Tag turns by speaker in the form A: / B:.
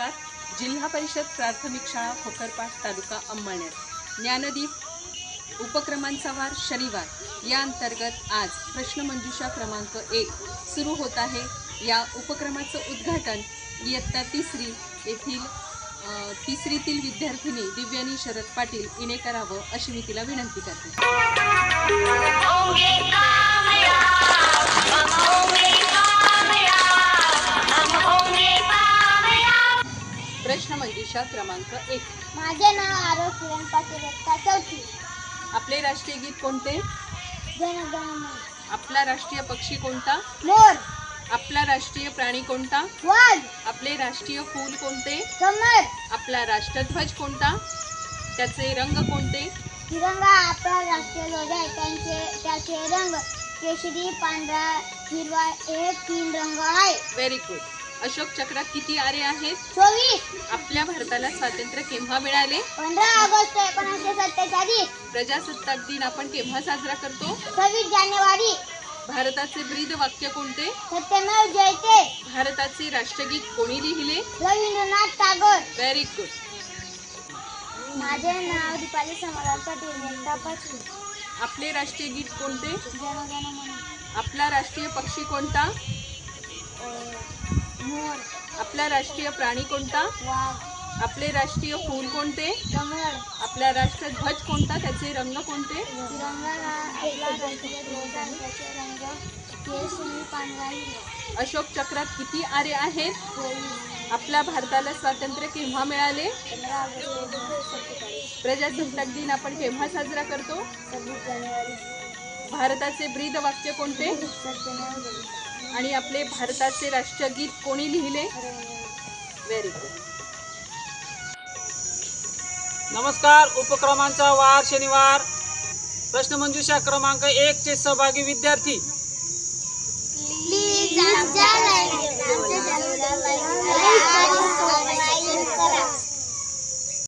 A: नमस्कार। जिल्हा परिषद प्राथमिक शाळा खोखरपाट तालुका अंमळनेर ज्ञानदीप उपक्रमांचा वार शनिवार या अंतर्गत आज प्रश्नमंजुषा क्रमांक 1 सुरू होत आहे। या उपक्रमाचं उद्घाटन इयत्ता तिसरीतील विद्यार्थिनी दिव्यानी शरद पाटील हिने करावं अशी मी तिला विनंती करते। प्रश्नमंजुषा क्रमांक 1।
B: माझे नाव आरव किरण पाटील, इयत्ता चौथी।
A: आपले राष्ट्रीय गीत कोणते?
B: जन गण मन।
A: आपला राष्ट्रीय पक्षी कोणता?
B: मोर।
A: आपला राष्ट्रीय प्राणी कोणता?
B: वाघ।
A: आपले राष्ट्रीय फूल कोणते?
B: कमळ।
A: आपला राष्ट्रध्वज कोणता? त्याचे रंग कोणते?
B: तिरंगा आपला राष्ट्रीय ध्वज आहे। त्याचे रंग केशरी, पांढरा, हिरवा हे 3 रंग आहे।
A: Very good. अशोक चक्रात किती आरे आहेत?
B: 24।
A: आपल्या भारताला स्वातंत्र्य केव्हा मिळाले?
B: 15 ऑगस्ट 1947।
A: प्रजासत्ताक दिन आपण केव्हा साजरा करतो?
B: 26 जानेवारी।
A: भारताचे ब्रीद वाक्य कोणते?
B: सत्यमेव जयते।
A: भारताचे राष्ट्रगीत कोणी लिहिले?
B: रवींद्रनाथ टागोर।
A: Very good.
B: माझे नाव दीपाली समाधान पाटील, इयत्ता 5वी।
A: आपले राष्ट्रीय गीत कोणते?
B: जन गण मन।
A: आपला राष्ट्रीय पक्षी कोणता?
B: मोर।
A: आपला राष्ट्रीय प्राणी कोणता?
B: वाघ।
A: आपले राष्ट्रीय फूल कोणते?
B: कमळ।
A: आपला राष्ट्रध्वज कोणता? त्याचे रंग कोणते?
B: तिरंगा आपला राष्ट्रीय ध्वज आहे। त्याचे रंग केशरी, पांढरा, हिरवा।
A: अशोक चक्रात किती आरे आहेत?
B: 24।
A: आपल्या भारताला स्वातंत्र्य केव्हा मिळाले?
B: 15 ऑगस्ट 1947।
A: प्रजासत्ताक दिन आपण केव्हा साजरा करतो?
B: 26 जानेवारी।
A: भारताचे ब्रीद वाक्य कोणते?
B: सत्यमेव जयते।
A: आणि आपले भारताचे राष्ट्रगीत कोणी लिहिले? Very good.
C: नमस्कार। उपक्रमांचा वार शनिवार प्रश्नमंजुषा क्रमांक 1 चे सहभागी विद्यार्थी
B: प्लीज आमच्या